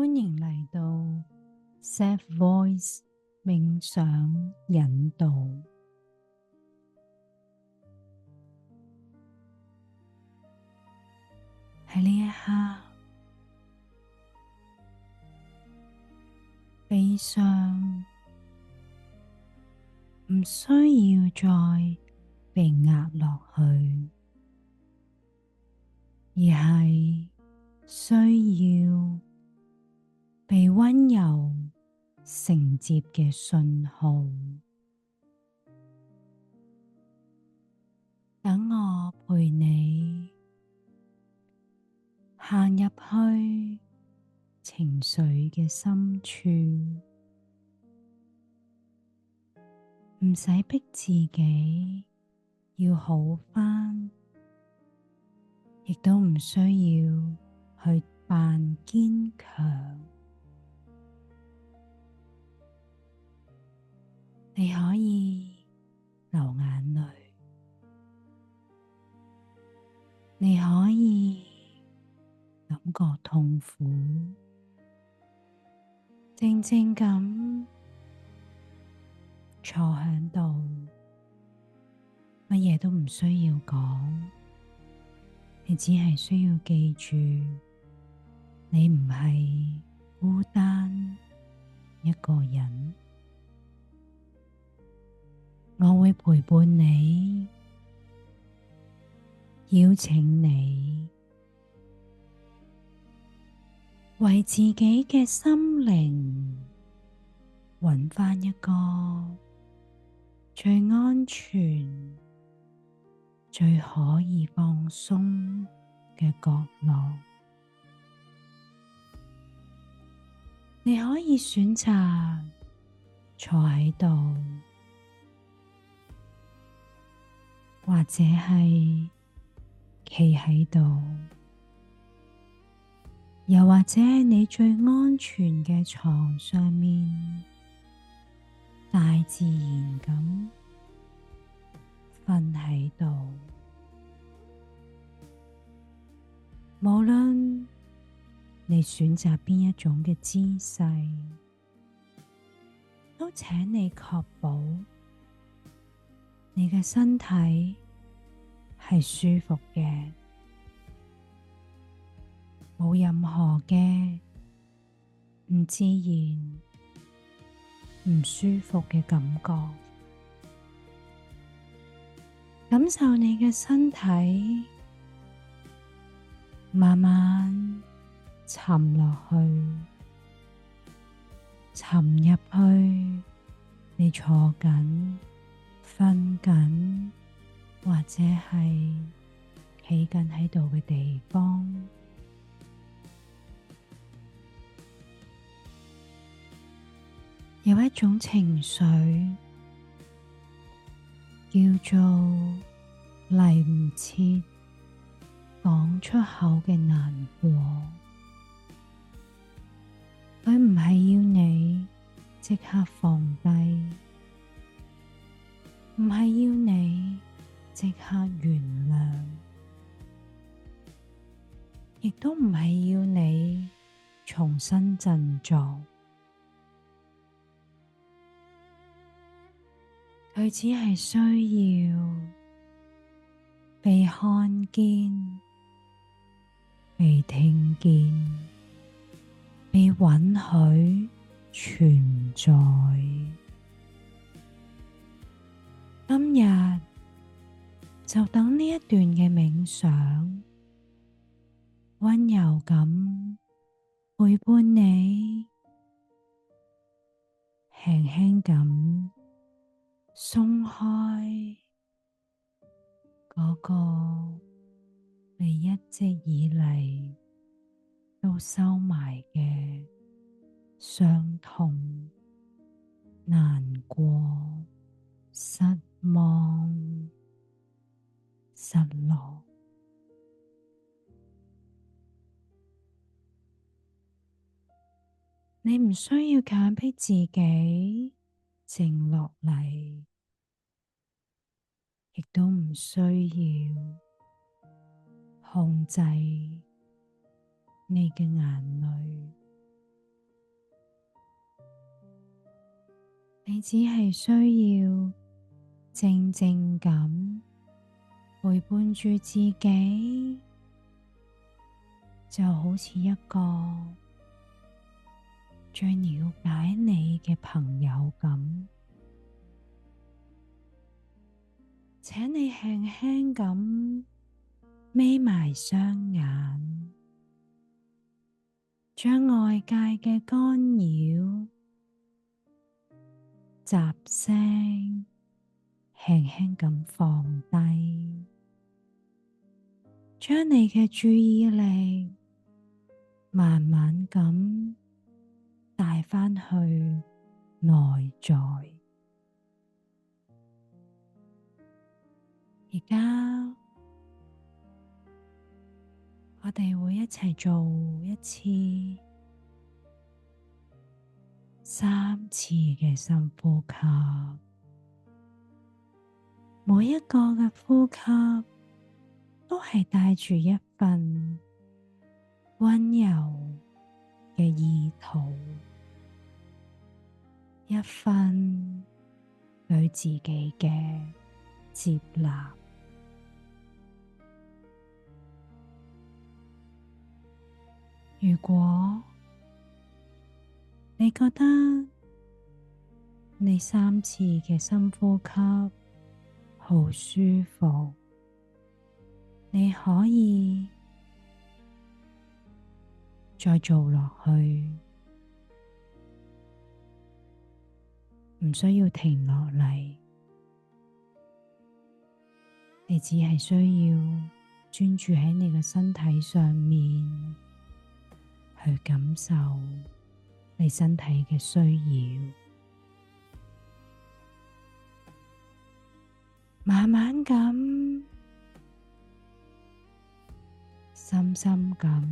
歡迎嚟到 Safe Voice 冥想引導。喺呢一刻，悲傷唔需要再被壓落去，而係需要被溫柔承接嘅信號。等我陪你行入去情緒嘅深處，唔使逼自己要好返，亦都唔需要去扮堅強。你可以流眼淚，你可以感覺痛苦，靜靜咁坐喺度，乜嘢都唔需要講，你只係需要記住，你唔係孤單一個人。我會陪伴你，邀請你為自己嘅心靈揾返一個最安全、最可以放鬆嘅角落。你可以選擇坐喺度，或者係企喺度，又或者係你最安全嘅床上面，大自然咁瞓喺度。無論你選擇邊一種嘅姿勢，都請你確保你嘅身體係舒服嘅，冇任何嘅唔自然、唔舒服嘅感覺。感受你嘅身體慢慢沉落去，沉入去你坐緊、瞓緊或者係企緊喺度嘅地方。有一種情緒叫做嚟唔切講出口嘅難過，佢唔係要你即刻放低，唔係要你即刻原諒，亦都唔係要你重新振作。佢只係需要被看見、被聽見、被允許存在。今日就等呢一段嘅冥想，溫柔咁陪伴你，輕輕咁鬆開嗰個你一直以嚟都收埋嘅傷痛、難過、失望、失落。你唔需要強迫自己靜落嚟，亦都唔需要控制你嘅眼淚。你只係需要靜靜咁陪伴住自己，就好似一個最了解你嘅朋友咁。請你輕輕咁眯埋雙眼，將外界嘅干擾、雜聲輕輕咁放低，將你嘅注意力慢慢咁帶返去內在。而家我哋會一齊做一次3次嘅深呼吸，每一個嘅呼吸都係帶住一份溫柔嘅意圖，一份對自己嘅接納。如果你覺得你3次嘅深呼吸好舒服，你可以再做落去，唔需要停落嚟。你只係需要專注喺你嘅身體上面，去感受你身體嘅需要，慢慢咁，深深咁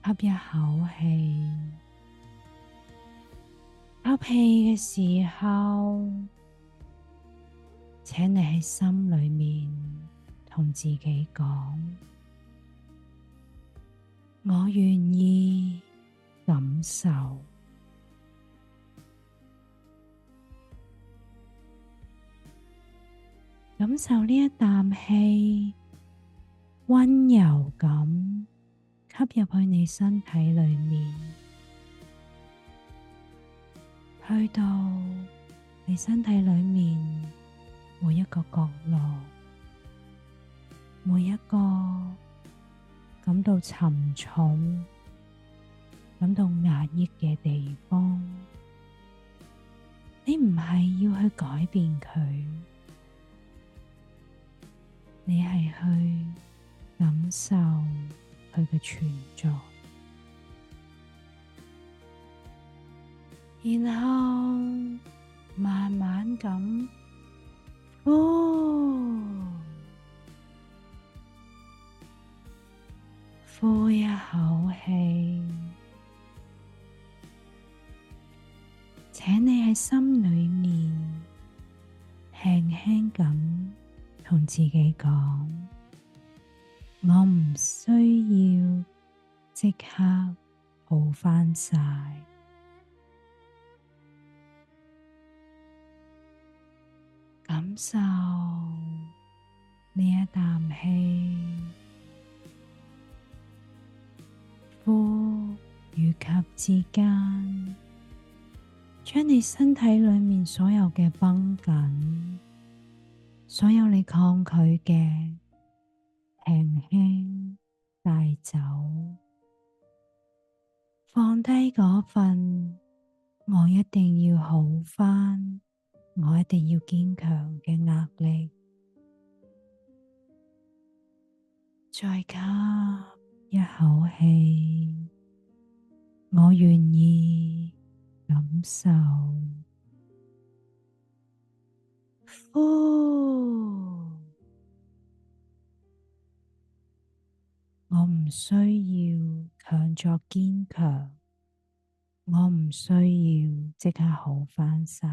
吸一口氣。吸氣嘅時候，請你喺心裏面同自己講：我願意感受。感受呢一啖氣，溫柔咁吸入去你身體裏面，去到你身體裏面每一個角落，每一個感到沉重、感到壓抑嘅地方。你唔係要去改變佢，你係去感受佢嘅存在，然後慢慢咁呼一口氣，請你喺心裏面輕輕咁同自己講：我唔需要即刻好返晒。感受呢一啖氣，呼與吸之間，將你身體裏面所有嘅繃緊，所有你抗拒嘅，輕輕帶走，放低嗰份我一定要好返，我一定要堅強嘅壓力。再吸一口氣，我願意感受。呼，我唔需要強作堅強，我唔需要即刻好返晒，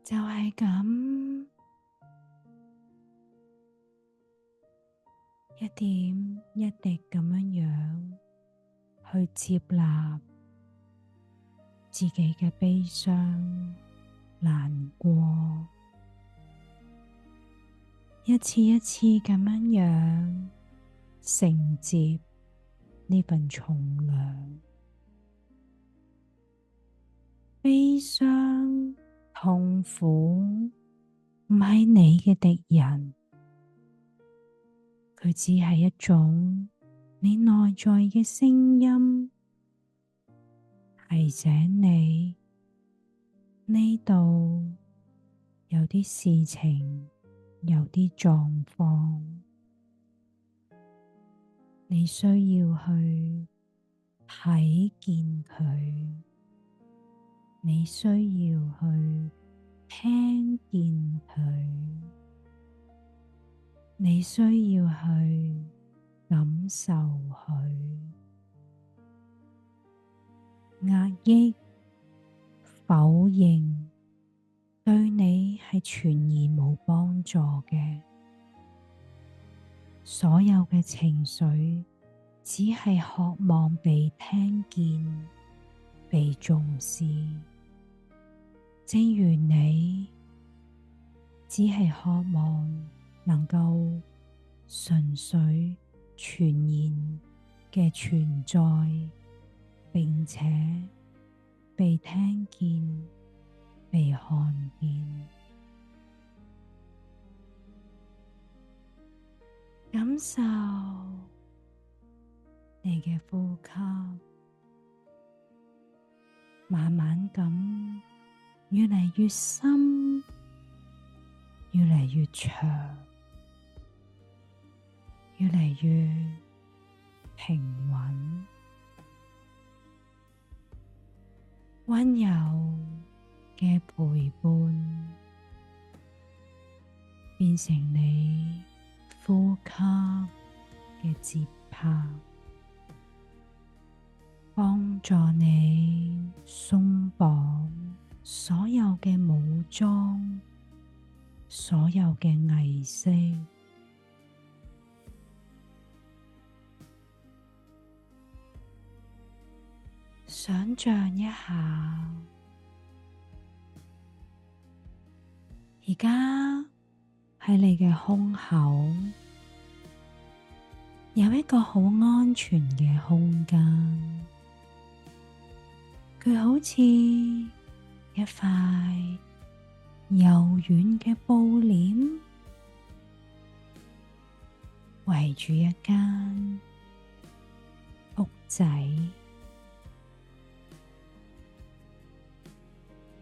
就係咁，一點一滴咁樣去接納自己嘅悲傷、難過，一次一次咁樣承接呢份重量。悲傷、痛苦唔係你嘅敵人，佢只係一種你內在嘅聲音，提醒你呢度有啲事情，有啲狀況，你需要去睇見佢，你需要去聽見佢，你需要去感受佢。壓抑、否認對你係全然冇幫助嘅。所有嘅情緒只係渴望被聽見、被重視，正如你只係渴望能夠純粹、全然嘅存在，並且被聽見、被看見。感受你嘅呼吸，慢慢咁越嚟越深，越嚟越長，越嚟越平穩，溫柔嘅陪伴變成你呼吸嘅節拍，幫助你鬆綁所有嘅武裝，所有嘅儀式。想象一下，而家喺你嘅胸口有一個好安全嘅空間，佢好似一塊柔軟嘅布簾，圍住一間屋仔，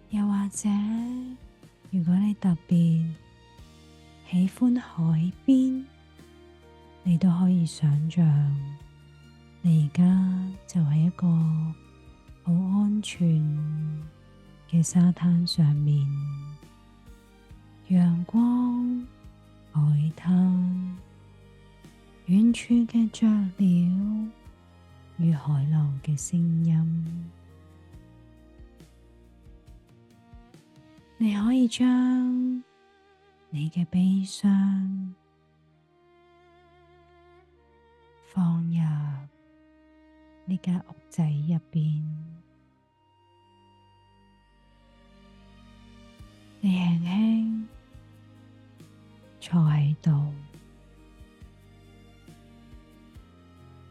又或者如果你特別喜歡海邊，你都可以想象你而家就喺一個好安全嘅沙灘上面，陽光、海灘、遠處嘅雀鳥與海浪嘅聲音，你可以將你嘅悲傷放入呢間屋仔入邊，你輕輕坐喺度，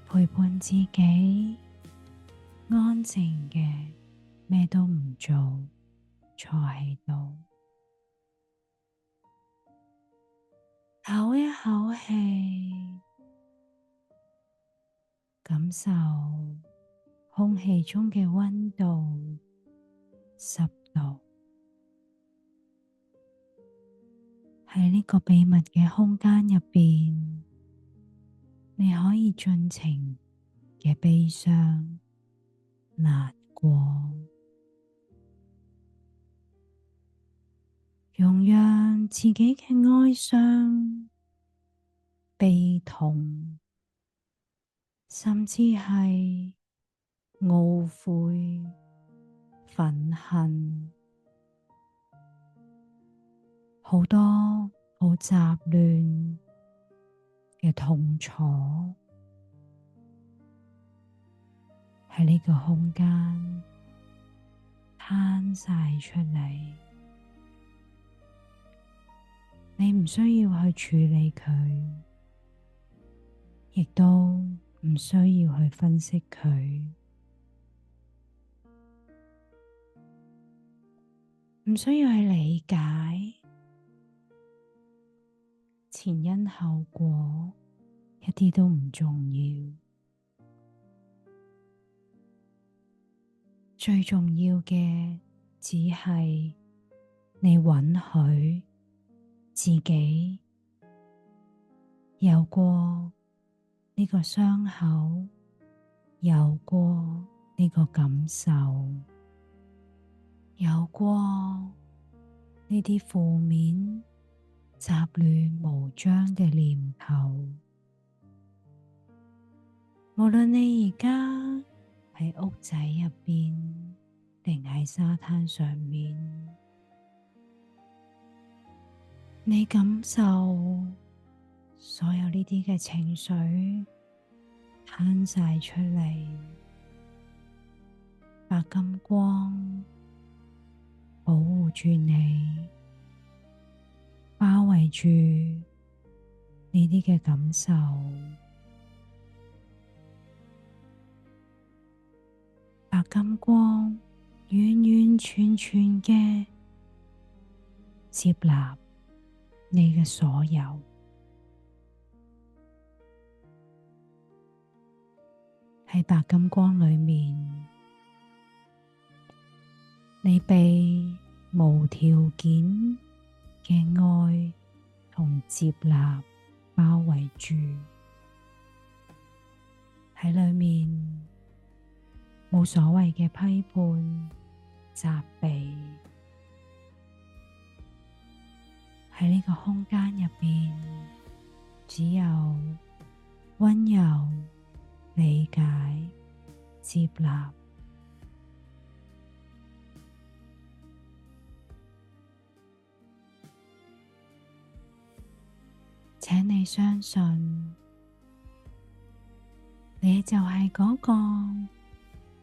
陪伴自己，安靜嘅咩都唔做，坐喺度，唞一口氣，感受空氣中嘅溫度、濕度。喺呢個秘密嘅空間入邊，你可以盡情嘅悲傷、難過，容讓自己嘅哀傷、悲痛，甚至係懊悔、憤恨，好多好雜亂嘅痛楚，喺呢個空間攤晒出嚟，你唔需要去處理佢，亦都唔需要去分析佢，唔需要去理解前因後果，一啲都唔重要。最重要嘅只係你允許自己有過呢個傷口，有過呢個感受，有過呢啲負面雜亂無章嘅念頭。無論你而家喺屋仔入邊，定喺沙灘上面，你感受所有呢啲嘅情緒攤晒出嚟，白金光保護住你，包圍住呢啲嘅感受。白金光完完全全嘅接納你嘅所有，喺白金光裏面，你被無條件嘅愛同接納包圍住，喺裏面冇所謂嘅批判、責備，喺呢個空間入邊，只有溫柔、理解、接納。請你相信，你就係嗰個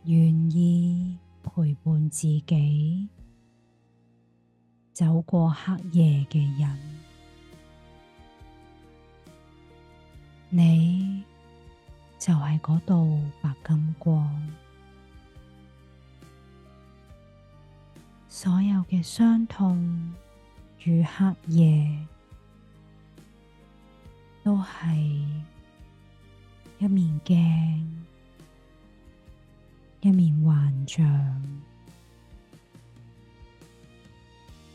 願意陪伴自己走過黑夜嘅人，你就係嗰道白金光，所有嘅傷痛與黑夜都係一面鏡，一面幻象，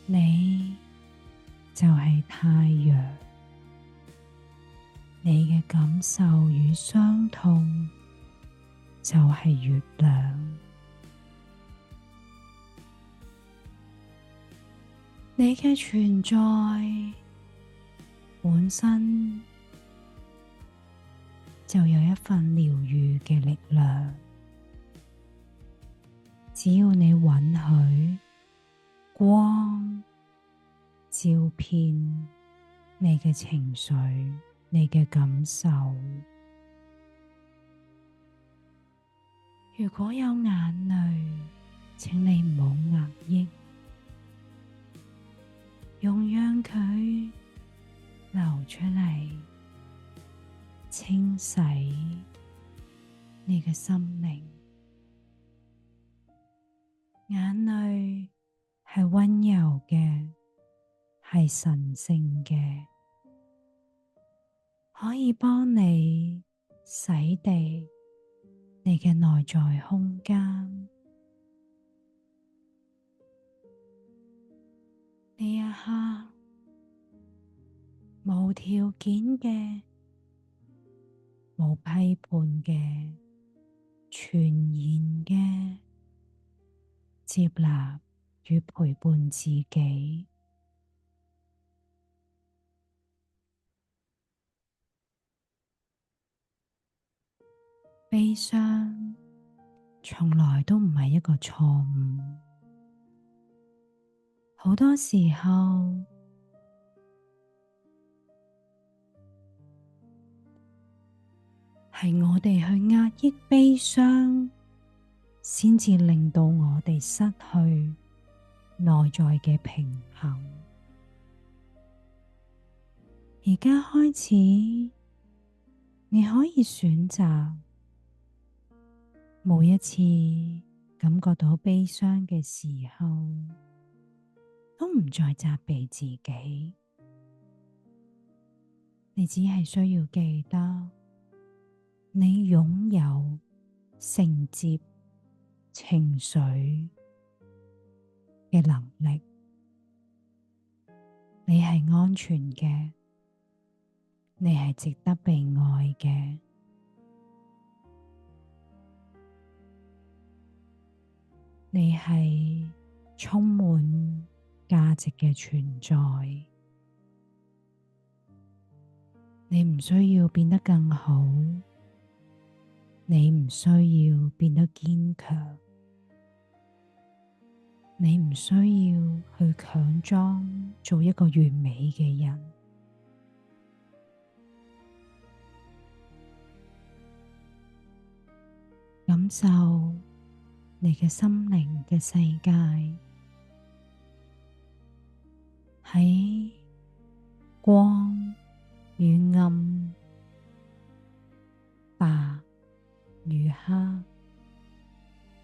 你就係太陽，你嘅感受與傷痛就係月亮，你嘅存在本身就有一份療癒嘅力量，只要你允許光照遍你嘅情緒，你嘅感受。如果有眼淚，請你唔好壓抑，容讓佢流出嚟，清洗你嘅心靈。眼淚係溫柔嘅，係神聖嘅，可以幫你洗滌你嘅內在空間。呢一刻無條件嘅，冇批判嘅，全然嘅接納與陪伴自己。悲傷從來都唔係一個錯誤，好多時候係我哋去壓抑悲傷，先至令到我哋失去內在嘅平衡。而家開始，你可以選擇每一次感覺到悲傷嘅時候，都唔再責備自己。你只係需要記得，你擁有承接情緒嘅能力，你係安全嘅，你係值得被愛嘅，你係充滿價值嘅存在。你唔需要變得更好，你唔需要變得堅強，你唔需要去強裝做一個完美嘅人。感受你嘅心靈嘅世界，喺光與暗、白與黑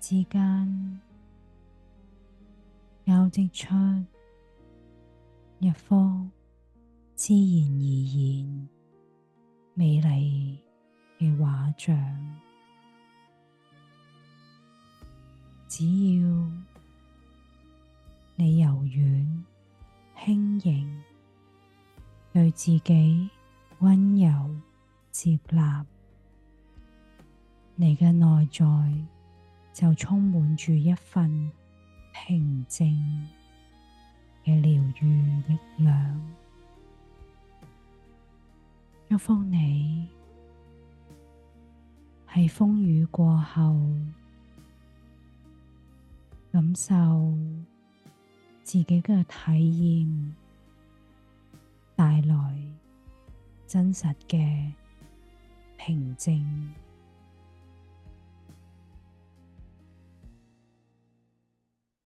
之間，交織出一幅自然而然美麗嘅畫像。只要你柔軟輕盈，對自己溫柔接納，你嘅內在就充滿住一份平靜嘅療癒力量。祝福你喺風雨過後，感受自己嘅體驗帶來真實嘅平靜